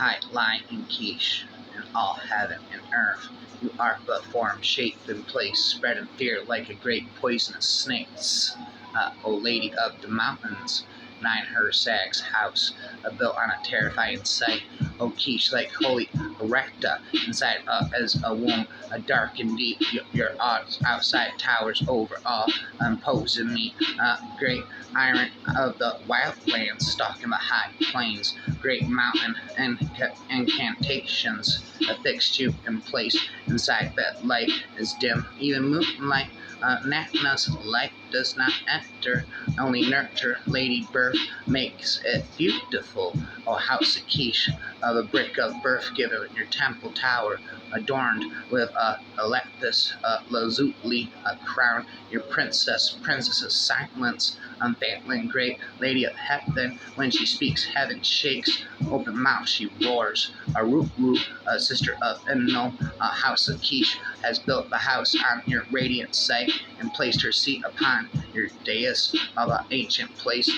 high lie in quiche, and all heaven and earth. You are but form, shaped in place, spreading fear like a great poisonous snakes. O Lady of the Mountains, nine her sag's house, built on a terrifying sight. O quiche like holy erecta, inside as a womb, dark and deep. Your outside towers over all, imposing me. Great iron of the wildlands, stalking the high plains, great mountain and incantations affixed you in place. Inside that light is dim, even moonlight. Natna's light does not enter, only nurture. Lady birth makes it beautiful. O house of quiche, the brick of birth given your temple tower, adorned with a lapis lazuli crown. Your princess's silence, unfailing, great lady of heaven. When she speaks, heaven shakes. Open mouth, she roars. A root, sister of Enno, a house of quiche, has built the house on your radiant site and placed her seat upon your dais of an ancient place,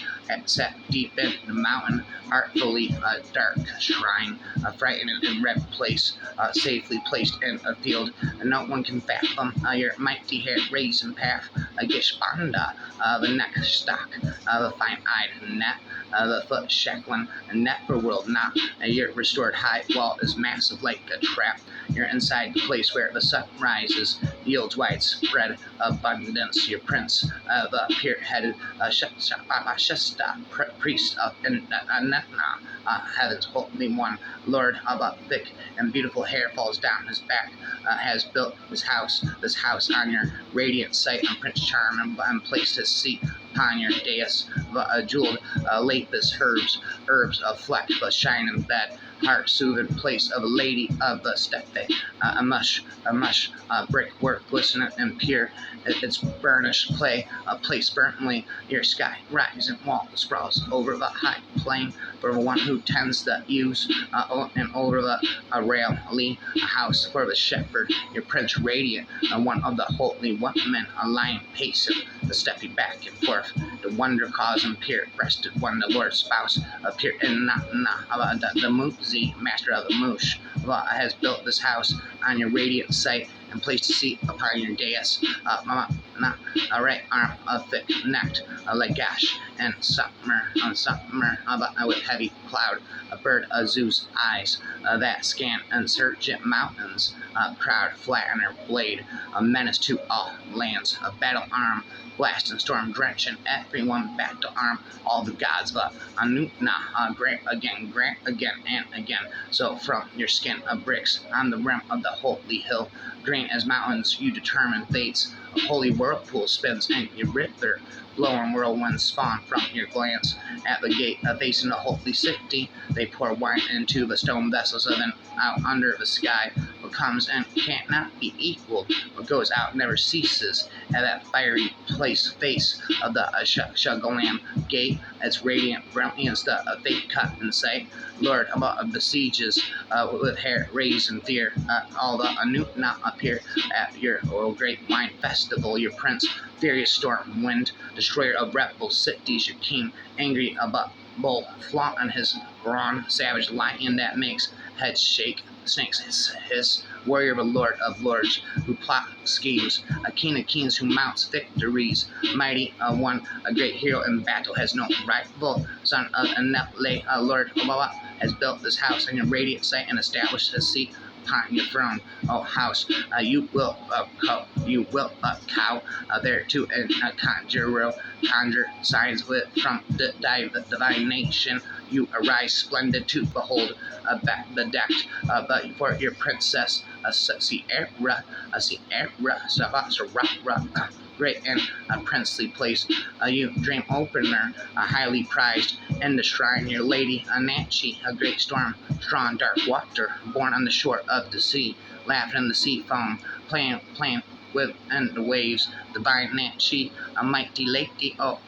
set deep in the mountain, artfully a dark shrine, a frightened and red place, safely placed in a field, and no one can fathom your mighty hair raising path, a gishbanda, the neck stock, the fine-eyed net, the foot shackling, a net for world not. Your restored high wall is massive like a trap. You're inside the place where the sun rises, yields widespread abundance. Your prince, the pure-headed Shasta, priest of Netna, heaven's holy one, lord of a thick and beautiful hair falls down his back, has built this house on your radiant site, and Prince Charming and placed his seat upon your dais, jeweled lapis herbs of fleck, the shining bed, heart soothing place of a lady of the steppe, a mush brickwork glistening and pure, its burnished clay, a place burntly, your sky rising wall sprawls over the high plain, for one who tends the ewes, and over the railing, a house for the shepherd, your prince radiant, one of the holy women, a lion pacing the steppe back and forth, the wonder causing pure breasted one, the Lord's spouse, pure in the Muzi, master of the Moosh, has built this house on your radiant site and placed a seat upon your dais, a right arm of thick necked, a lagash, and summer with heavy cloud, a bird of Zeus' eyes, that scan insurgent mountains, crowd flat on her blade, a menace to all lands, a battle arm, blast and storm drenching everyone back to arm, all the gods of Anutna, grant again and again. So from your skin of bricks on the rim of the holy hill, green as mountains, you determine fates. A holy whirlpool spins in your river, blowing whirlwinds spawn from your glance. At the gate facing the holy city, they pour wine into the stone vessels of an out under the sky. What comes in cannot be equaled. What goes out never ceases. At that fiery face of the Shagalam gate, its radiant brilliance, the fate cut in sight. Lord of the sieges, with hair raised in fear, all the Anutna appear at your great wine festival. Your prince, furious storm wind, destroyer of rebel cities, your king, angry about bull, flaunting his brawn, savage lion that makes heads shake, snakes hiss, warrior of a lord of lords, who plot schemes, a king of kings who mounts victories, mighty one, a great hero in battle, has no rival, son of Aneple, a lord of Allah, has built this house on your radiant site and established his seat upon your throne. O house, you will cow there too, and conjure signs with from the divination. You arise splendid to behold, bedecked, but for your princess, a Sierra, great and a princely place. You dream opener, highly prized, in the shrine, your lady, Ananchi, a great storm, strong dark water, born on the shore of the sea, laughing in the sea foam, playing with and the waves, divine that she, a mighty lady of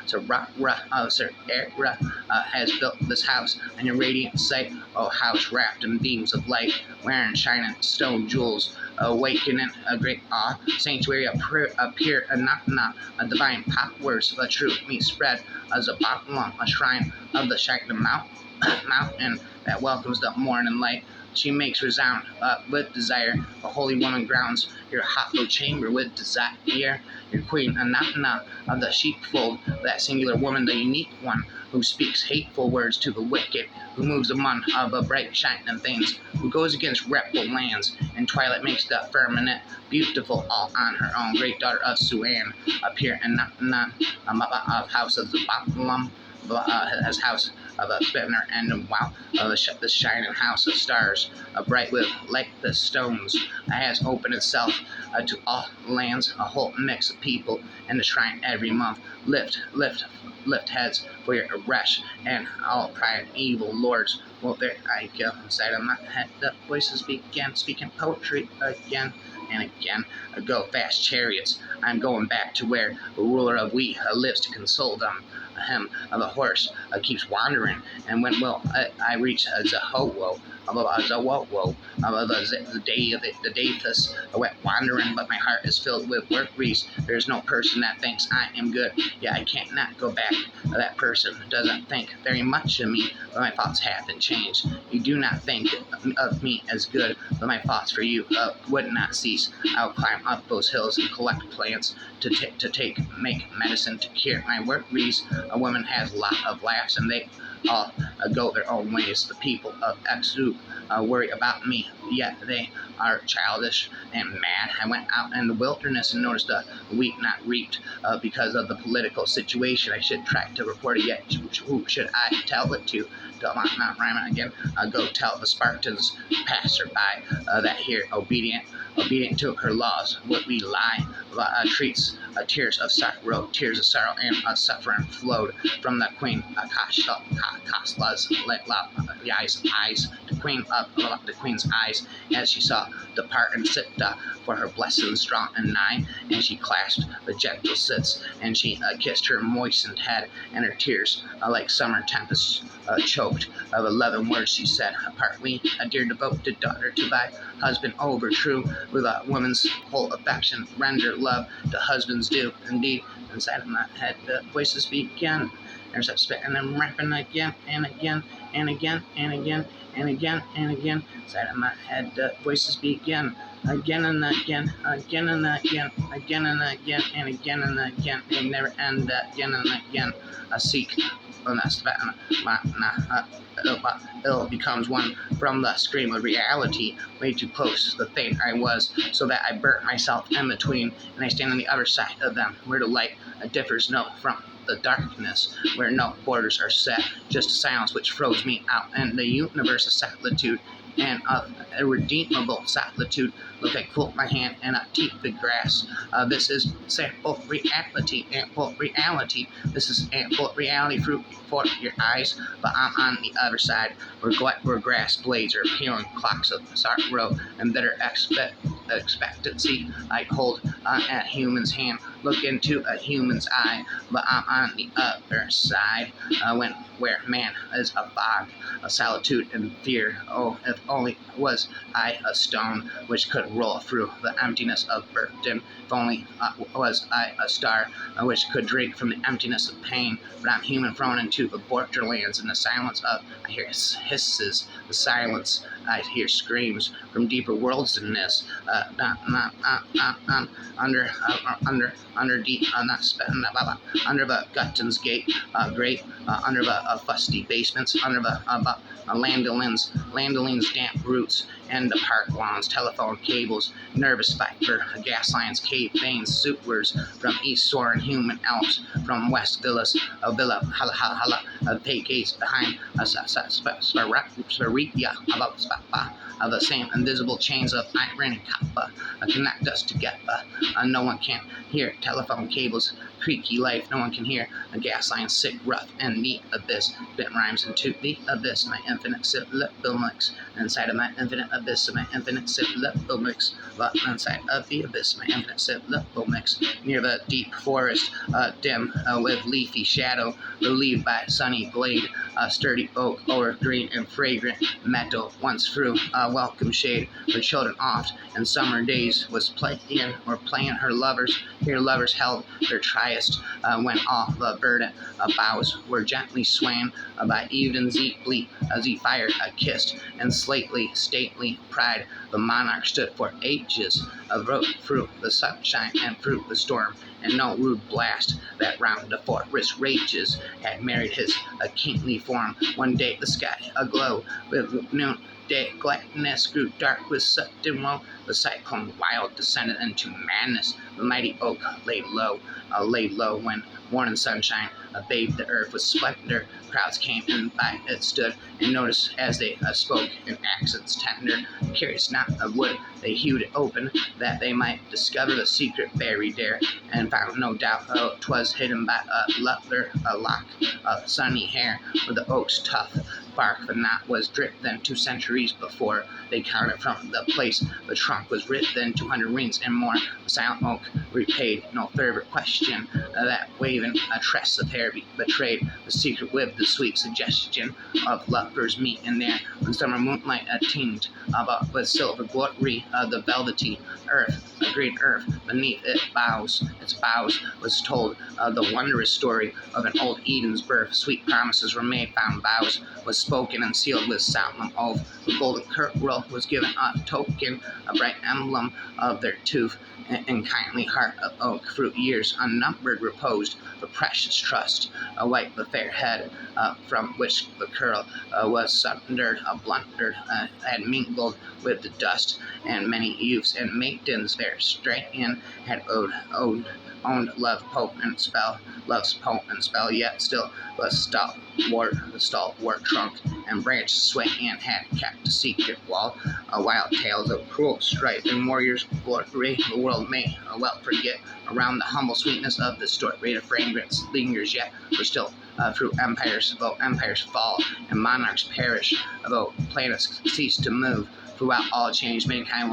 Sarara, of Sarara, has built this house, and a radiant sight, house wrapped in beams of light, wearing shining stone jewels, awakening a great awe, sanctuary appear a divine powers of a truth me spread as a bottom, a shrine of the shining mountain that welcomes the morning light. She makes resound with desire. A holy woman grounds your hollow chamber with desire. Your queen, Anatna of the sheepfold, that singular woman, the unique one, who speaks hateful words to the wicked, who moves among the bright shining things, who goes against reptile lands, and twilight makes the firmament beautiful all on her own. Great daughter of Suan, appear Anatna of house of the Balaam. His house of a spinner and wow, the shining house of stars, bright with like the stones, has opened itself to all lands, a whole mix of people, and the shrine every month. Lift heads for your arrest, and all pride and evil lords. Well, there I go. Inside of my head, the voices began speaking poetry again and again. Go fast chariots. I'm going back to where the ruler of we lives to console them. Him of a horse keeps wandering, and when will I reach Zahowo? The day of it, the Dathus, I went wandering, but my heart is filled with worries. There's no person that thinks I am good, yet I can't not go back. That person doesn't think very much of me, but my thoughts haven't changed. You do not think of me as good, but my thoughts for you would not cease. I'll climb up those hills and collect plants to make medicine to cure my worries. A woman has a lot of laughs, and they all go their own ways. The people of Exu worry about me, yet they are childish and mad. I went out in the wilderness and noticed a wheat not reaped because of the political situation. I should try to report it, yet who should I tell it to? Not rhyming again. Go tell the Spartans passerby that here obedient to her laws would we lie. Treats tears of sorrow and suffering flowed from the queen Kasla's eyes, the queen's eyes, as she saw depart and sit for her blessings strong and nigh, and she clasped the gentle sits, and she kissed her moistened head, and her tears like summer tempests choked. Of 11 words she said, apart we, a dear devoted daughter to thy husband over true, with a woman's whole affection render love to husbands due. Indeed, inside of my head the voices begin. There's that spitting and rapping again and again and again and again and again and again. Inside of my head the voices begin. Again and again, again and again, again and again, and again and again. They never end. Again and again. I seek. Ill becomes one from the scream of reality, way too close to the thing I was, so that I burnt myself in between, and I stand on the other side of them, where the light differs no from the darkness, where no borders are set, just a silence which froze me out, and the universe of solitude, and of irredeemable solitude. Look, I pulled my hand and I teeth the grass. This is ample reality. This is ample reality fruit for your eyes. But I'm on the other side, where grass blades are peeling clocks of sorrow and bitter expectancy. I hold a human's hand, look into a human's eye. But I'm on the other side, where man is a fog, a solitude and fear. Oh, if only was I a stone which could roll through the emptiness of burden. If only was I a star which could drink from the emptiness of pain. But I'm human thrown into the borderlands in the silence of, I hear hisses, the silence, I hear screams from deeper worlds than this. Under the Gutton's gate, great, under the fusty basements, under the landolins, damp roots, and the park lawns, telephone cables, nervous fiber, gas lines, cave veins, sewers, from east soaring human Alps, from west villas, a villa, pay gates behind us, of the same invisible chains of iron and copper connect us together. No one can hear telephone cables creaky life no one can hear. A gas line sick, rough, and neat abyss. Bit rhymes into the abyss. My infinite syllable mix. Inside of my infinite abyss, my infinite syllable mix. But inside of the abyss, my infinite syllable mix. Near the deep forest, dim with leafy shadow, relieved by sunny glade, a sturdy oak o'er green and fragrant meadow once threw a welcome shade for children oft in summer days was playing her lovers. Here lovers held their tryst when all the verdant boughs were gently swaying by evening's deeply as he fired kissed and stately pride the monarch stood for ages wrote through the sunshine and through the storm, and no rude blast that round the forest rages had married his kingly form. One day the sky aglow with noonday gladness grew dark with sudden woe. The cyclone wild descended into madness. The mighty oak laid low when morning sunshine bathed the earth with splendor. Crowds came and by it stood and noticed as they spoke in accents tender. Curious not of wood, they hewed it open that they might discover the secret buried there, and found no doubt 'twas hidden by a lock of sunny hair where the oak's tough bark the knot was dripped then 2 centuries before. They counted from the place the trunk was ripped then 200 rings and more. The silent oak repaid no further question that waving a tress of hair betrayed the secret with the sweet suggestion of lovers meet in there when summer moonlight tinged about with silver glory the velvety earth, a green earth beneath its boughs was told the wondrous story of an old Eden's birth. Sweet promises were made, found vows was spoken and sealed with solemn oath. The golden curl was given a token, a bright emblem of their tooth, and kindly heart of oak fruit years unnumbered reposed the precious trust. White the fair head from which the curl was sundered, blundered, had mingled with the dust, and many youths and maidens there strain had owned love's potent spell, yet still the stalwart trunk and branch sway and had kept a secret wall. Wild tales of cruel strife and warriors' glory the world may well forget. Around the humble sweetness of the story, the fragrance lingers yet, for still through empires, though empires fall and monarchs perish, though planets cease to move. Throughout all change, mankind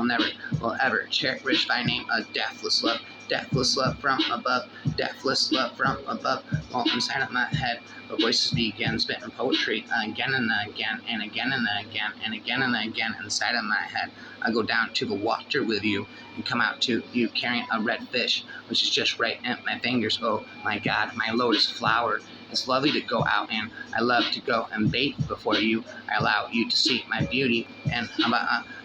will ever cherish thy name, a deathless love from above, deathless love from above. Well, inside of my head, the voices begin spitting poetry again and again and again and again and again and again inside of my head. I go down to the water with you and come out to you carrying a red fish, which is just right in my fingers. Oh my God, my lotus flower. It's lovely to go out and I love to go and bathe before you. I allow you to see my beauty and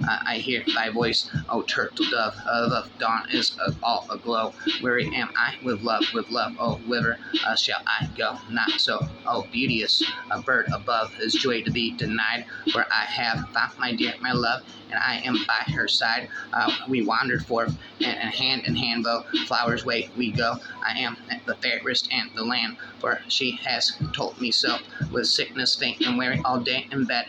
I hear thy voice, oh turtle dove of dawn is all aglow. Weary am I with love, oh whither shall I go? Not so, oh beauteous, a bird above is joy to be denied, where I have found my dear, my love, and I am by her side. We wandered forth, and hand in hand, though flowers' way we go. I am the fairest in the land, for she has told me so. With sickness, faint and weary, all day in bed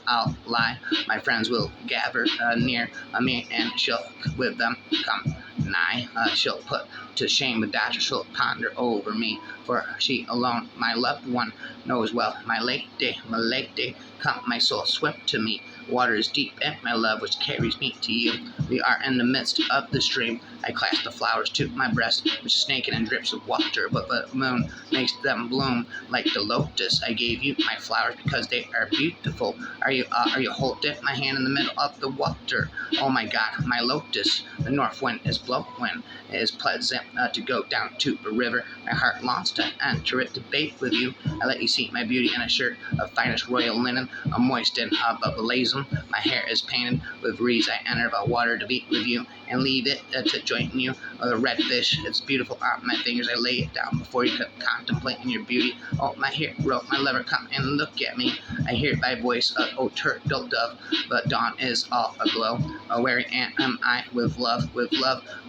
I'll lie. My friends will gather near me, and she'll with them come nigh. She'll put to shame the doctor, she'll ponder over me, for she alone, my loved one, knows well my lady, come my soul, swim to me. Water is deep in my love, which carries me to you. We are in the midst of the stream. I clasp the flowers to my breast, which is naked and drips of water, but the moon makes them bloom like the lotus. I gave you my flowers because they are beautiful. Are you holding my hand in the middle of the water? Oh my God, my lotus. The north wind is blowing. It is pleasant to go down to the river. My heart longs to enter it to bathe with you. I let you see my beauty in a shirt of finest royal linen, moist and blazing. My hair is painted with wreaths. I enter the water to be with you and leave it to join you. The red fish, it's beautiful on my fingers. I lay it down before you could contemplate in your beauty. Oh, my hero, my lover, come and look at me. I hear thy voice, oh turtle dove. The dawn is all aglow. Oh, weary am I with love.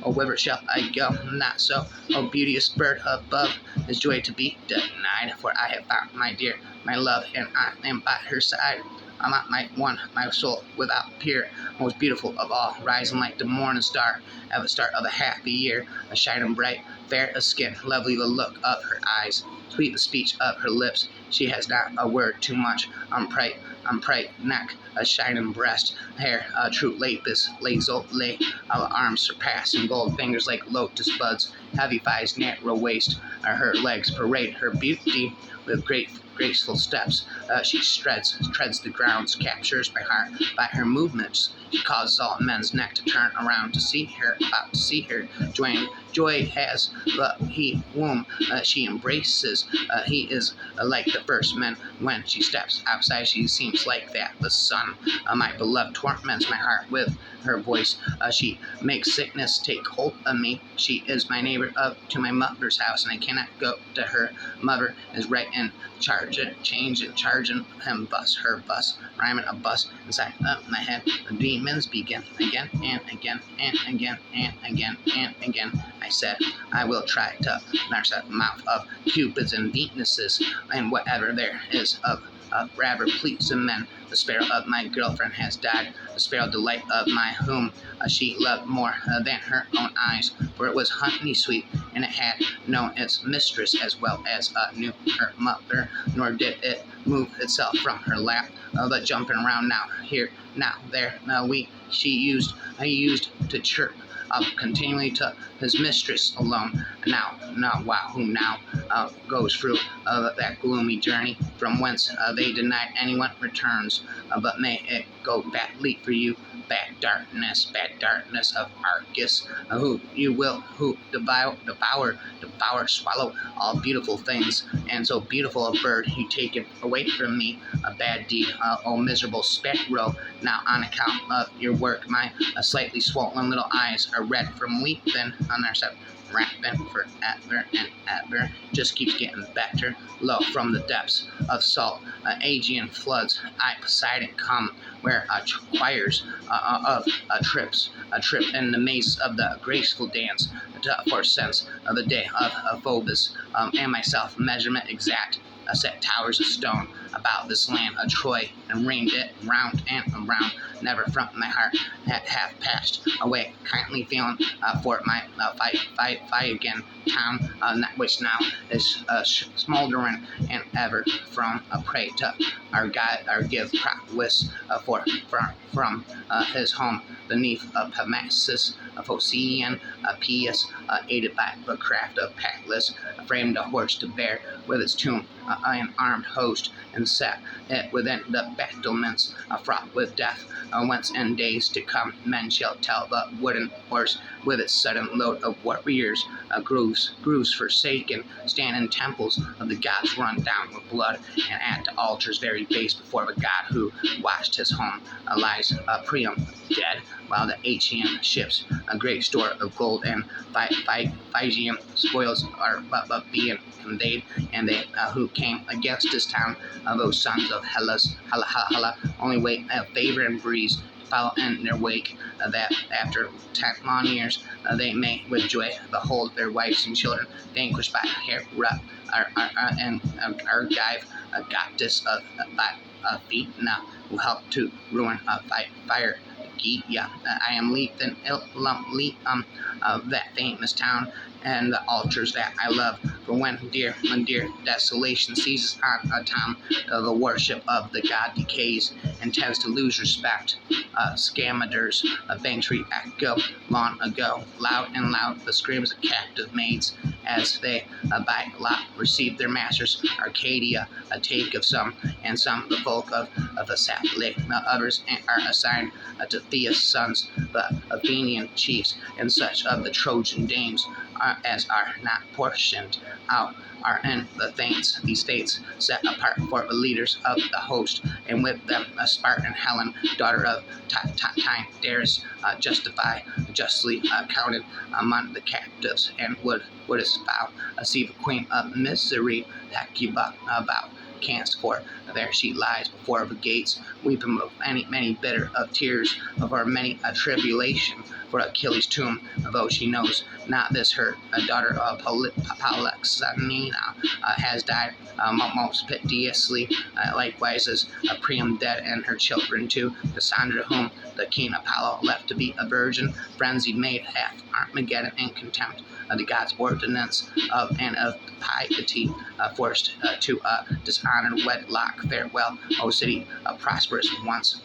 Oh, whither shall I go? Not so. Oh, beauteous bird above, is joy to be denied. For I have found my dear, my love, and I am by her side. I'm at my one, my soul without peer, most beautiful of all, rising like the morning star at the start of a happy year, a shining bright fair of skin, lovely the look of her eyes, sweet the speech of her lips. She has not a word too much, bright neck, a shining breast, hair, true lapis lazuli, arms surpassing gold, fingers like lotus buds, heavy thighs, narrow waist, her legs parade her beauty with graceful steps. She treads the grounds, captures my heart by her movements. She causes all men's neck to turn around to see her, about to see her. Joy has he whom she embraces. He is like the first man. When she steps outside, she seems like that the sun. My beloved torments my heart with her voice. She makes sickness take hold of me. She is my neighbor up to my mother's house, and I cannot go to her. Mother is right in charging him bus, her bus, rhyming a bus inside of my head. The demons begin again and again and again and again and again. I said, I will try to nurse the mouth of cupids and Venuses, and whatever there is of rather pleasing men. The sparrow of my girlfriend has died, the sparrow delight of my whom she loved more than her own eyes, for it was honey sweet, and it had known its mistress as well as knew her mother, nor did it move itself from her lap, but jumping around now here, now there, he used to chirp continually to his mistress alone. Now, wow, who now goes through that gloomy journey from whence they deny anyone returns, but may it go badly for you. Bad darkness of Arcus, who devour, swallow all beautiful things, and so beautiful a bird you take it away from me. A bad deed, oh miserable sparrow. Now on account of your work, my slightly swollen little eyes are red from weeping on their rapping forever and ever, just keeps getting better. Low from the depths of salt, Aegean floods, I Poseidon come, where choirs of trip in the maze of the graceful dance, for sense of the day of Phobos, and myself measurement exact. Set towers of stone about this land of Troy, and reigned it round and around. Never from my heart have passed away, kindly feeling for my fight again town, which now is smoldering and ever from a prey to our God, our give prowess from his home beneath Pamasus, Phocian, Pius, aided by the craft of Paclus, framed a horse to bear with its tomb, an armed host, and set it within the battlements, fraught with death, whence in days to come men shall tell the wooden horse with its sudden load of warriors, grooves forsaken, stand in temples of the gods run down with blood, and at the altar's very base before the god who watched his home lies Priam dead, while the Aegean ships, a great store of gold and Phrygian spoils are but being conveyed, and they who came against this town, those sons of Hellas, only wait a favor and breeze to follow in their wake, that after 10 long years they may with joy behold their wives and children vanquished by Hera, and Argive, a goddess of Athena, who helped to ruin fire. Yeah, I am leaping of that famous town, and the altars that I love. For when dear desolation seizes on a town, the worship of the god decays and tends to lose respect. Scamaders, Bantry echo long ago, loud and loud the screams of captive maids as they by lot receive their masters. Arcadia, a take of some, and some the folk of the Sapphire. Others are assigned to Thea's sons, the Athenian chiefs, and such of the Trojan dames as are not portioned out are in the Thanes, these fates set apart for the leaders of the host, and with them a Spartan Helen, daughter of Tyndareus, justly counted among the captives, and wouldst thou see the queen of misery, Hecuba, about cast, for there she lies before the gates, weeping with many bitter of tears of our many a tribulation, for Achilles' tomb, though she knows not this her daughter Polixena has died most piteously, likewise as Priam dead, and her children too, Cassandra whom the king Apollo left to be a virgin, frenzied maid hath Armageddon in contempt of the gods' ordinance and of piety, forced to dishonor wedlock. Farewell, O city, prosperous once,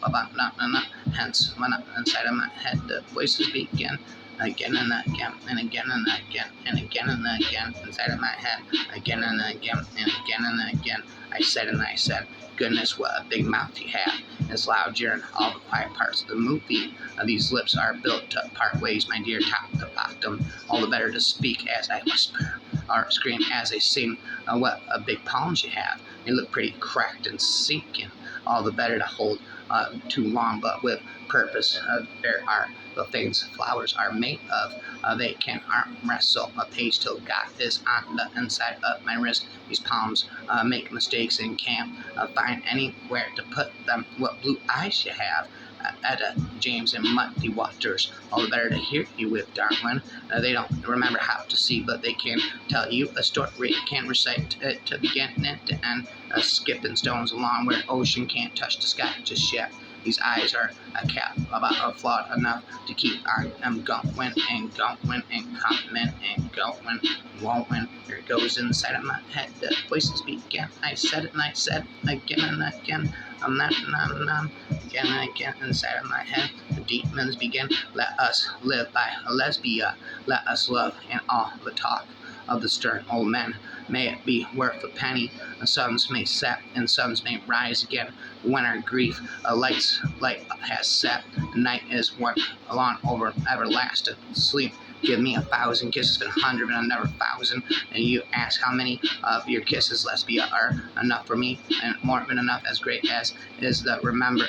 hence when inside of my head the voices begin. Again and again and again and again and again and again inside of my head, again and again and again and again. I said, goodness, what a big mouth you have. It's loud during all the quiet parts of the movie. These lips are built to part ways, my dear, top to bottom. All the better to speak as I whisper or scream as I sing. What a big palms you have. They look pretty cracked and sinking. All the better to hold too long, but with purpose. There are the things flowers are made of. They can arm wrestle a page till God is on the inside of my wrist. These palms make mistakes and can't find anywhere to put them. What blue eyes you have. Etta James and muddy waters, all the better to hear you with, darling. They don't remember how to see, but they can tell you a story. Can't recite it to begin and to end. Skipping stones along where ocean can't touch the sky just yet. These eyes are a cap about flawed enough to keep on going and going and coming and going, won't. Here it goes inside of my head. The voices begin. I said it and I said again and again. Again and again inside of my head. The demons begin. Let us live by a lesbia. Let us love in all the talk of the stern old men. May it be worth a penny. The suns may set and suns may rise again. When our grief light has set, the night is one along over everlasting sleep. Give me 1,000 kisses and 100 and another 1,000. And you ask how many of your kisses, lesbia, are enough for me, and more than enough, as great as is the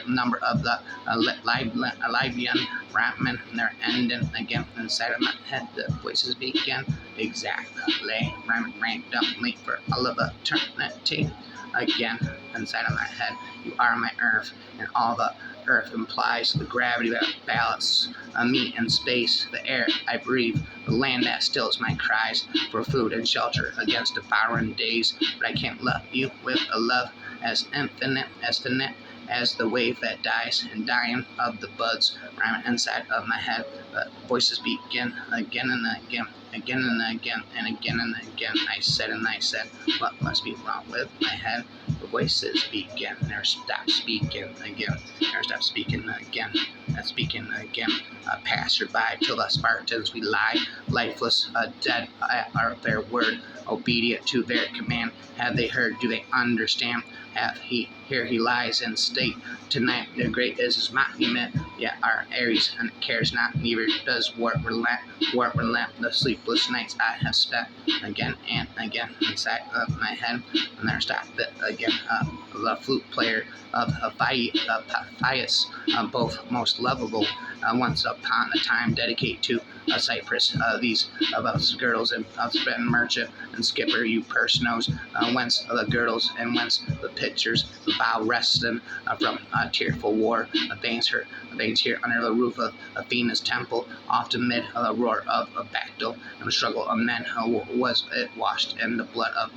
number of the Libyan ramen. And they're ending again inside of my head. The voices begin exactly randomly for all of eternity. Again inside of my head, you are my earth, and all the earth implies the gravity that balances me in space, the air I breathe, the land that stills my cries for food and shelter against devouring days. But I can't love you with a love as infinite as the wave that dies and dying of the buds right inside of my head. But voices begin again and again, again and again and again and again. I said and I said, what must be wrong with my head? The voices begin, never stop speaking again, never stop speaking again, speaking again. Passerby till the Spartans we lie, lifeless, dead at their word, obedient to their command. Have they heard? Do they understand? Here he lies in state tonight. The great is his monument, yet our Ares and cares not, neither does war relent. The sleepless nights I have spent again and again inside of my head, and there stop it again. The flute player of Pythias, both most lovable, once upon a time dedicate to Cyprus. These of us girdles and spreading merchant and skipper, you purse knows whence the girdles and whence the pictures, the bow resting from tearful war. Veins here under the roof of Athena's temple, often mid the roar of a battle and the struggle of men. Was it washed in the blood of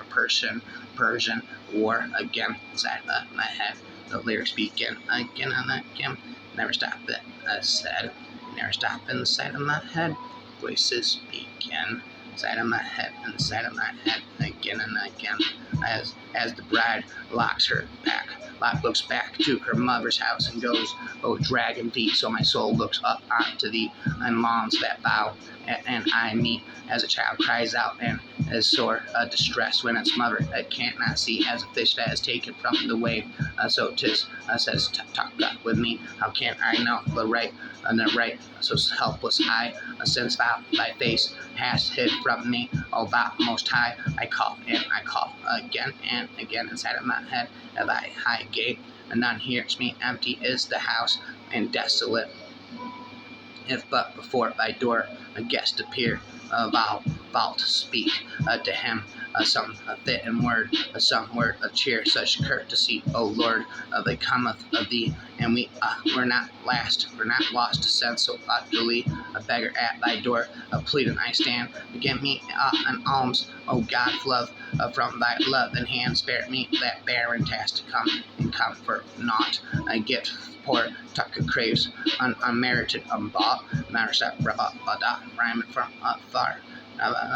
Persian war? Again inside of my head, the lyrics begin again and again. Never stop it, I said. Never stop inside of my head. Voices begin inside of my head, inside of my head, again and again. As the bride locks looks back to her mother's house and goes, oh dragon feet, so my soul looks up onto thee, and longs that bow, and I meet as a child cries out and is sore distressed when its mother can't not see, as a fish that is taken from the wave. So 'tis says, talk with me, how can I know the right and the right? So helpless I, since thou thy face hast hid from me, O thou most high. I call and I call again and again inside of my head at thy high gate, and none hears me. Empty is the house and desolate, if but before thy door a guest appear. Thou to speak to him some fit and word, some word of cheer, such courtesy, O Lord, that cometh of thee, and we're not lost to sense so utterly, a beggar at thy door, a pleading I stand, give me an alms, O God of love, from thy love and hand, spare me that barren task to come, and come for naught, a gift poor Tucker craves, unmerited, unbought, matter step, rhyming from afar.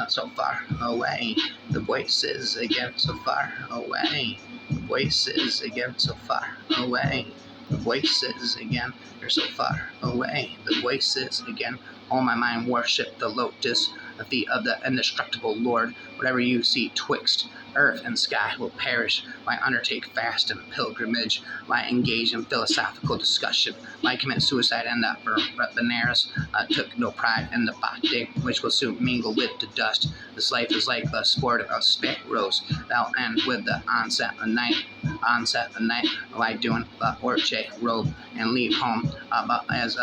So far away, the voices again so far away, the voices again so far away, the voices again, they're so far away, the voices again. All my mind worship the lotus, the feet of the indestructible Lord. Whatever you see twixt earth and sky will perish. Why undertake fast and pilgrimage? Why engage in philosophical discussion? Why commit suicide in the Benares? Took no pride in the body, which will soon mingle with the dust. This life is like the sport of sparrows. Thou end with the onset of night. Why doing the orche robe and leave home as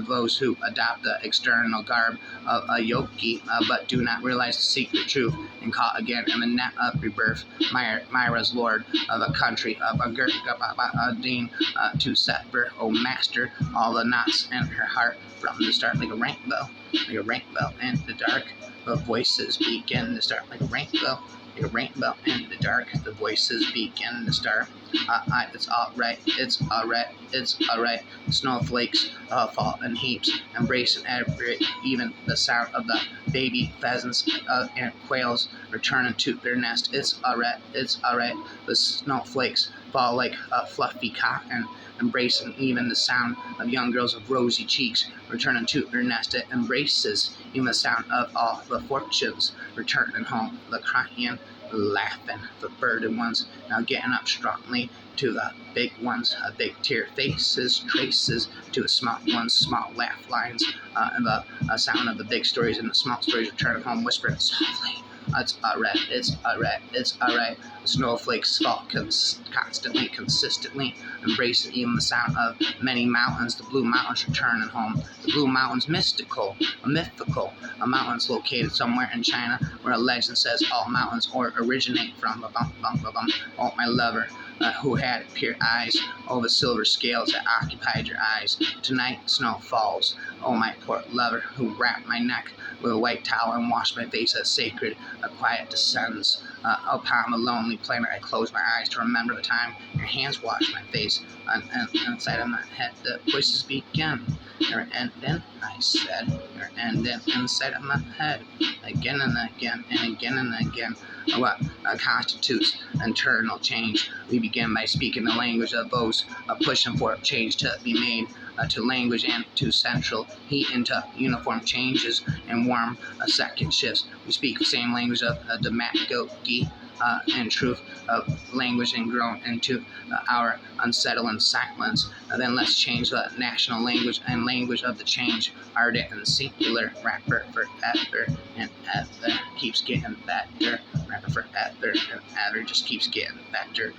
those who adopt the external garb of a yogi, but do not realize the secret truth, and caught again in the net of rebirth. Myra's lord of a country of a dean to sever, O master, all the knots in her heart from the start, like a rainbow in the dark. The voices begin to start like a rainbow in the dark. The voices begin to start. It's all right. Snowflakes fall in heaps, embracing even the sound of the baby pheasants and quails returning to their nest. It's all right. The snowflakes fall like a fluffy cotton, embracing even the sound of young girls with rosy cheeks returning to their nest. It embraces even the sound of all the fortunes returning home, the crying, laughing, the burdened ones now getting up strongly to the big ones, big tear faces, traces to the small ones, small laugh lines, and the sound of the big stories and the small stories returning home, whispering softly. It's all right. The snowflakes fall constantly, consistently, embracing even the sound of many mountains. The blue mountains returning home. The blue mountains mythical, mountains located somewhere in China, where a legend says all mountains originate from. Oh, my lover, who had pure eyes, oh, the silver scales that occupied your eyes. Tonight snow falls. Oh, my poor lover, who wrapped my neck with a white towel and washed my face as sacred. A quiet descends upon the lonely planet. I close my eyes to remember the time your hands washed my face. And inside of my head, the voices begin. You're ending, I said. You're ending inside of my head. Again and again and again and again. What constitutes internal change? We begin by speaking the language of those pushing for change to be made. To language and to central heat into uniform changes and warm second shifts. We speak the same language of demagogy and truth of language and grown into our unsettling silence. Then let's change the national language and language of the change. Ardent and singular, rapper forever and ever keeps getting better. Rapper forever and ever just keeps getting better.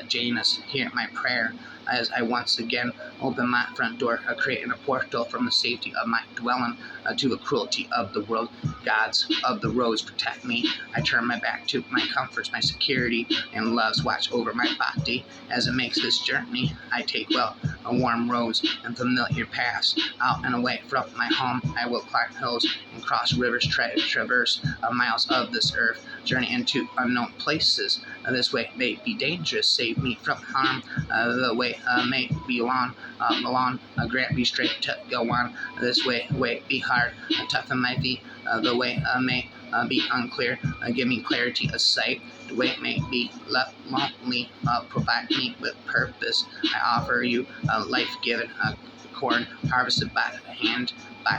Janus, hear my prayer as I once again open my front door, creating a portal from the safety of my dwelling to the cruelty of the world. Gods of the roads protect me. I turn my back to my comforts, my security, and loves watch over my body as it makes this journey. I take warm roads and familiar paths out and away from my home. I will climb hills and cross rivers, traverse miles of this earth, journey into unknown places. This way may be dangerous, save me from harm. The way may be long, grant me straight to go on. This way be hard, toughen my feet. The way may be unclear, give me clarity of sight. The way may be left lonely, provide me with purpose. I offer you a life-given corn harvested by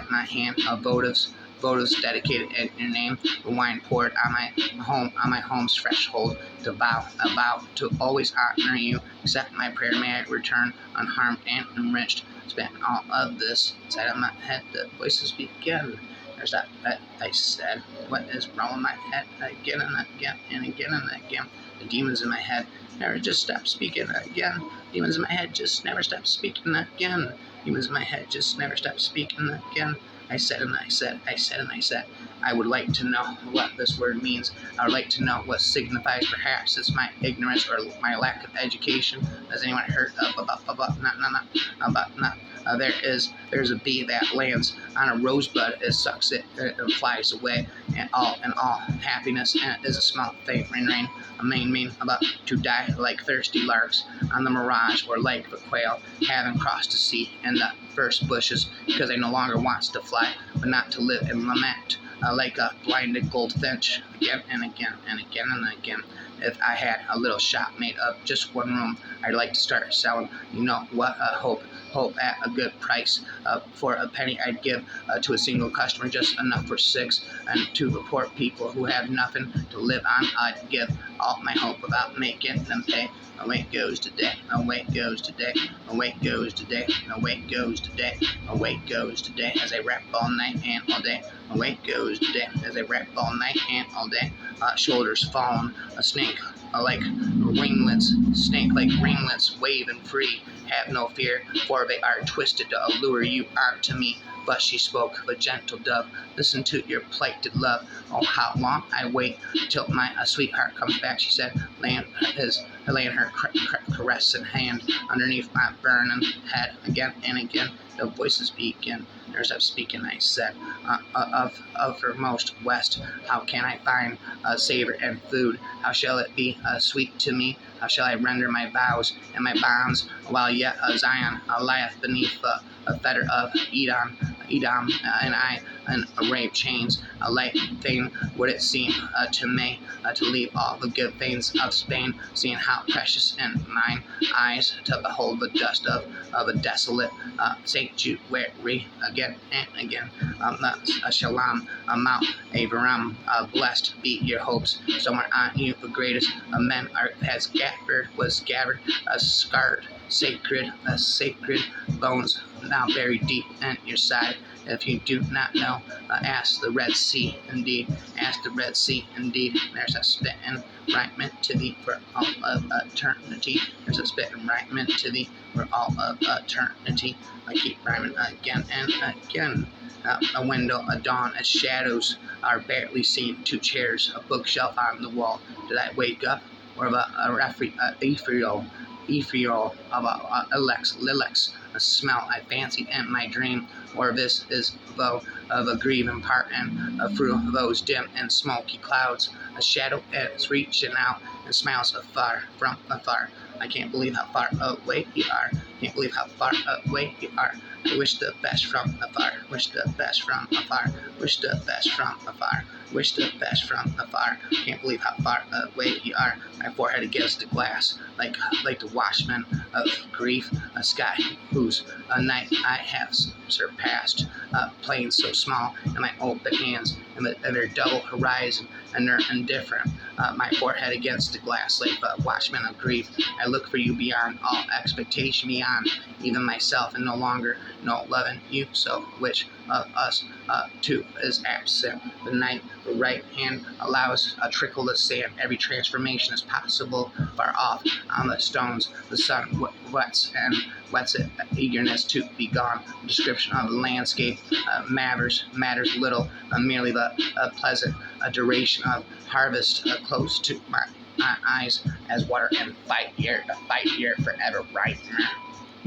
my hand, votives dedicated in your name, the wine poured on my home's threshold, to vow to always honor you. Accept my prayer, may I return unharmed and enriched. Spend all of this inside of my head, the voices begin. There's that I said, what is wrong with my head? Again and again and again and again. The demons in my head never just stop speaking again. Demons in my head just never stop speaking again. Demons in my head just never stop speaking again. I said and I said, I would like to know what this word means. I would like to know what signifies. Perhaps it's my ignorance or my lack of education. Has anyone heard there's a bee that lands on a rosebud. It sucks it and flies away. And all happiness, and it is a small thing. Rain, a mean about to die like thirsty larks on the mirage, or like the quail having crossed the sea in the first bushes, because they no longer wants to fly, but not to live and lament, like a blinded goldfinch, again and again and again and again. If I had a little shop made of just one room, I'd like to start selling. You know what? Hope at a good price. For a penny, I'd give to a single customer, just enough for 6. And to the poor people who have nothing to live on, I'd give all my hope about making them pay. Away goes today, away goes today, away goes today, away goes today, away goes today, as I rap all night and all day. Away goes today, as I rap all night and all day. Shoulders fallen, a snake like ringlets, snake like ringlets, waving free. Have no fear, for they are twisted to allure you on to me. But she spoke, the gentle dove, listen to your plighted love. Oh, how long I wait till my sweetheart comes back, she said, laying her caressing hand underneath my burning head. Again and again, the voices begin. There's a speaking, I said, of her most west. How can I find savor and food? How shall it be sweet to me? How shall I render my vows and my bonds, while yet Zion lieth beneath a fetter of Edom, and I in array of chains. A light thing would it seem to me to leave all the good things of Spain, seeing how precious in mine eyes to behold the dust of a desolate sanctuary again and again. Shalom, Mount Abraham, blessed be your hopes. Somewhere on you, the greatest of men was gathered, scarred, sacred bones now buried deep in your side. If you do not know, ask the Red Sea indeed. Ask the Red Sea indeed. There's a spitting rhyment to thee for all of eternity. There's a spitting rhyment to thee for all of eternity. I keep rhyming again and again. A window, a dawn, as shadows are barely seen. 2 chairs, a bookshelf on the wall. Did I wake up, or about ethereal of Lilacs, a smell I fancied in my dream, or this is though of a grieving part, and through those dim and smoky clouds, a shadow is reaching out and smiles afar from afar. I can't believe how far away you are. Can't believe how far away you are. I wish the best from afar. Wish the best from afar. Wish the best from afar. Wish the best from afar. Can't believe how far away you are. My forehead against the glass, like the watchman of grief. A sky whose night I have surpassed. Planes so small, and my open hands, and their double horizon, and they're indifferent. My forehead against the glass, like the watchman of grief. I look for you beyond all expectation, beyond even myself, and no longer loving you. So which of us two is absent? The night, the right hand allows a trickle of sand. Every transformation is possible far off on the stones. The sun wets it, eagerness to be gone. The description of the landscape matters little, merely the pleasant duration of harvest close to my eyes as water and fight here forever right now.